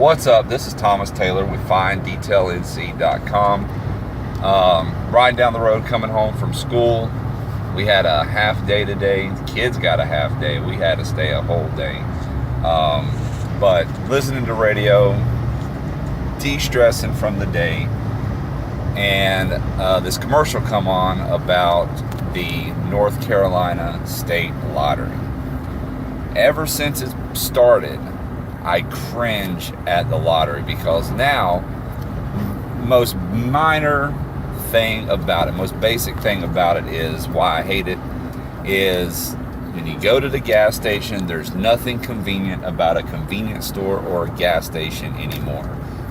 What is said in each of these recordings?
What's up? This is Thomas Taylor with FineDetailNC.com. Riding down the road, coming home from school. We had a half day today. The kids got a half day. We had to stay a whole day. But listening to radio, de-stressing from the day, and this commercial come on about the North Carolina State Lottery. Ever since it started, I cringe at the lottery because now, most minor thing about it, most basic thing about it is why I hate it, is when you go to the gas station, there's nothing convenient about a convenience store or a gas station anymore.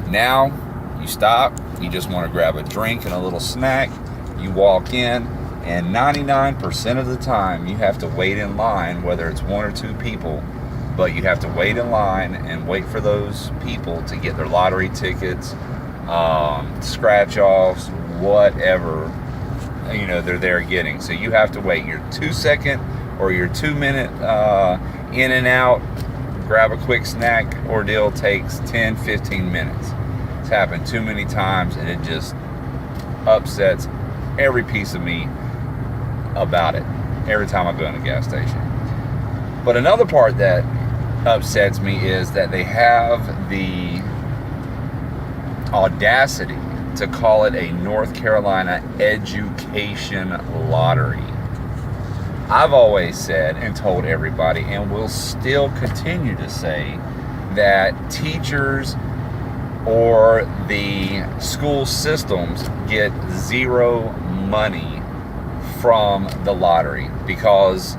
Now, you stop, you just want to grab a drink and a little snack, you walk in, and 99% of the time you have to wait in line, whether it's one or two people, but you have to wait in line and wait for those people to get their lottery tickets, scratch-offs, whatever, they're there getting. So you have to wait your 2-second or your 2-minute in and out, grab a quick snack ordeal takes 10-15 minutes. It's happened too many times, and it just upsets every piece of me about it every time I go in a gas station. But another part that upsets me is that they have the audacity to call it a North Carolina education lottery. I've always said and told everybody, and will still continue to say, that teachers or the school systems get zero money from the lottery, because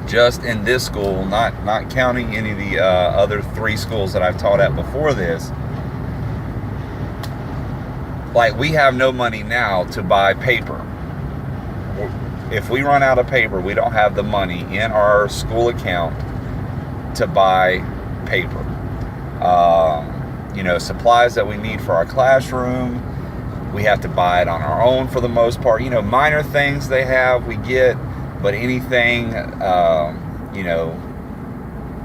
just in this school, not counting any of the other 3 schools that I've taught at before this, like, we have no money now to buy paper. If we run out of paper, we don't have the money in our school account to buy paper. Supplies that we need for our classroom, we have to buy it on our own for the most part. Minor things they have, we get. But anything,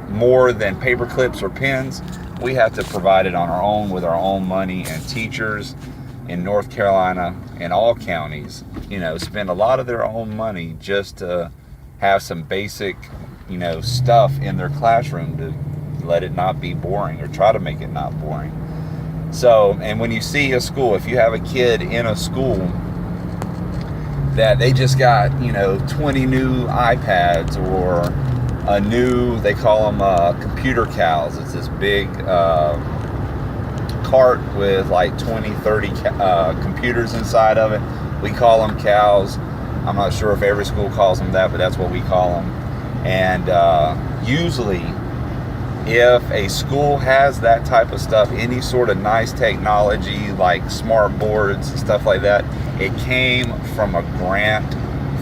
more than paper clips or pens, we have to provide it on our own with our own money. And teachers in North Carolina, in all counties, spend a lot of their own money just to have some basic, stuff in their classroom to let it not be boring, or try to make it not boring. So, and when you see a school, if you have a kid in a school that they just got, 20 new iPads, or a new, they call them computer cows. It's this big cart with like 20, 30 computers inside of it. We call them cows. I'm not sure if every school calls them that, but that's what we call them. And usually, if a school has that type of stuff, any sort of nice technology like smart boards and stuff like that, it came from a grant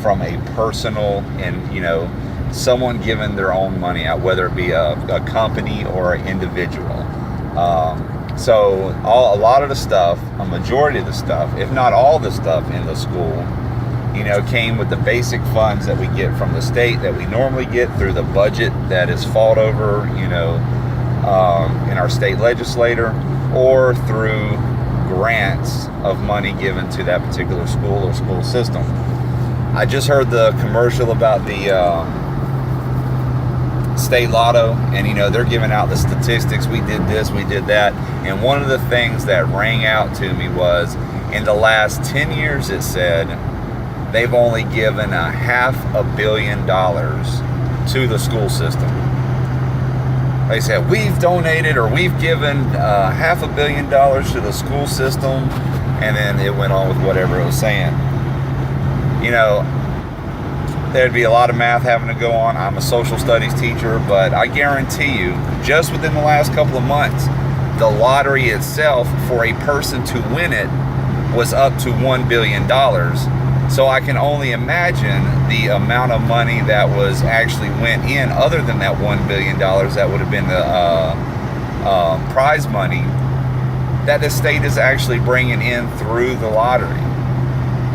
from a personal, and someone giving their own money out, whether it be a company or an individual. So a lot of the stuff, a majority of the stuff, if not all the stuff in the school, came with the basic funds that we get from the state, that we normally get through the budget that is fought over, in our state legislature, or through grants of money given to that particular school or school system. I just heard the commercial about the state lotto, and they're giving out the statistics. We did this, we did that, and one of the things that rang out to me was, in the last 10 years, it said, they've only given $500 million to the school system. They said, we've donated, or we've given $500 million to the school system, and then it went on with whatever it was saying. There'd be a lot of math having to go on. I'm a social studies teacher, but I guarantee you, just within the last couple of months, the lottery itself, for a person to win it, was up to $1 billion. So I can only imagine the amount of money that was actually went in, other than that $1 billion that would have been the prize money, that the state is actually bringing in through the lottery.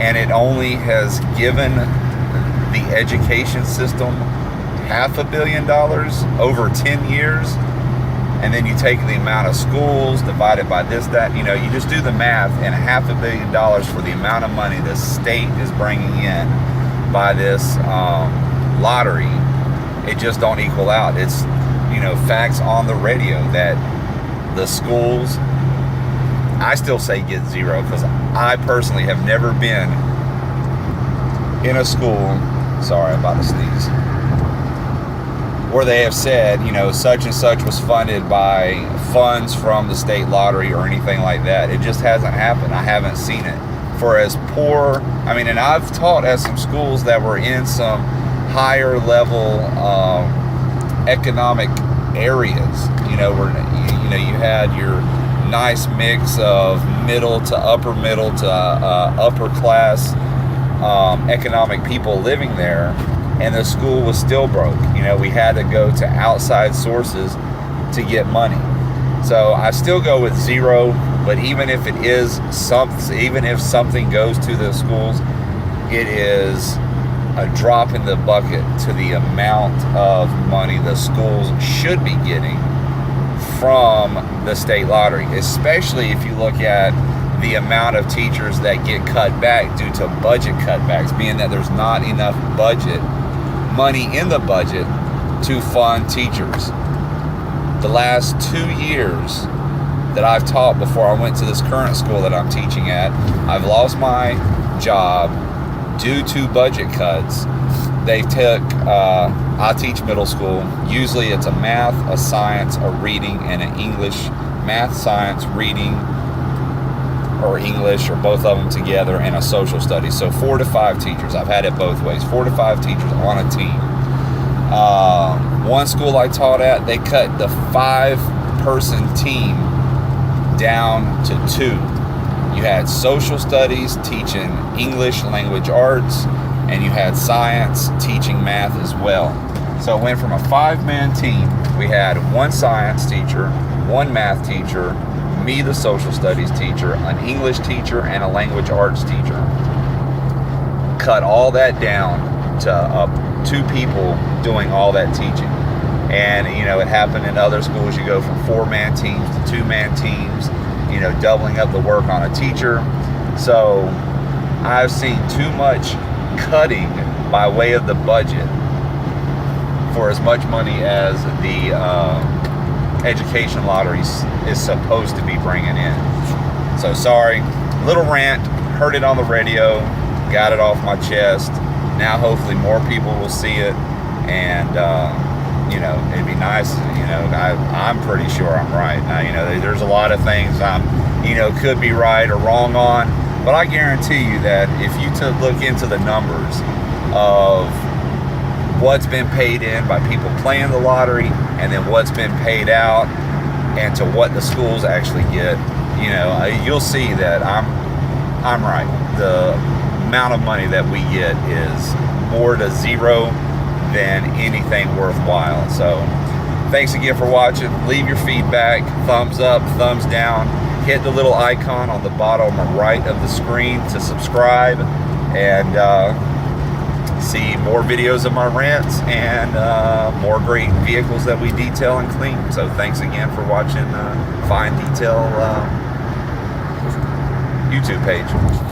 And it only has given the education system $500 million over 10 years. and then you take the amount of schools, divide it by this, that, you know, you just do the math, and $500 million for the amount of money the state is bringing in by this lottery, it just don't equal out. It's, you know, facts on the radio that the schools, I still say get zero, because I personally have never been in a school, sorry, I'm about to sneeze, where they have said, you know, such and such was funded by funds from the state lottery or anything like that. It just hasn't happened. I haven't seen it. For as poor, I mean, and I've taught at some schools that were in some higher level economic areas, you know, where, you know, you had your nice mix of middle to upper upper class economic people living there, and the school was still broke. You know, we had to go to outside sources to get money. So I still go with zero, but even if it is even if something goes to the schools, it is a drop in the bucket to the amount of money the schools should be getting from the state lottery, especially if you look at the amount of teachers that get cut back due to budget cutbacks, being that there's not enough budget money in the budget to fund teachers. The last 2 years that I've taught before I went to this current school that I'm teaching at, I've lost my job due to budget cuts. They took, I teach middle school. Usually it's a math, a science, a reading, and an English. Math, science, reading, or English, or both of them together, and a social studies. So 4 to 5 teachers. I've had it both ways. 4 to 5 teachers on a team. One school I taught at, they cut the 5-person team down to 2. You had social studies teaching English language arts, and you had science teaching math as well. So it went from a 5-man team. We had 1 science teacher, 1 math teacher, me, the social studies teacher, an English teacher, and a language arts teacher. Cut all that down to 2 people doing all that teaching. And, you know, it happened in other schools. You go from 4-man teams to 2-man teams, you know, doubling up the work on a teacher. So I've seen too much cutting by way of the budget for as much money as the education lotteries is supposed to be bringing in. So sorry, little rant, heard it on the radio, got it off my chest. Now hopefully more people will see it, and you know, it'd be nice, you know, I'm pretty sure I'm right. Now, you know, there's a lot of things I'm, you know, could be right or wrong on, but I guarantee you that if you look into the numbers of what's been paid in by people playing the lottery, and then what's been paid out, and to what the schools actually get, you know, you'll see that I'm right. The amount of money that we get is more to zero than anything worthwhile. So thanks again for watching. Leave your feedback, thumbs up, thumbs down, hit the little icon on the bottom right of the screen to subscribe, and see more videos of my rants and more great vehicles that we detail and clean. So thanks again for watching Fine Detail YouTube page.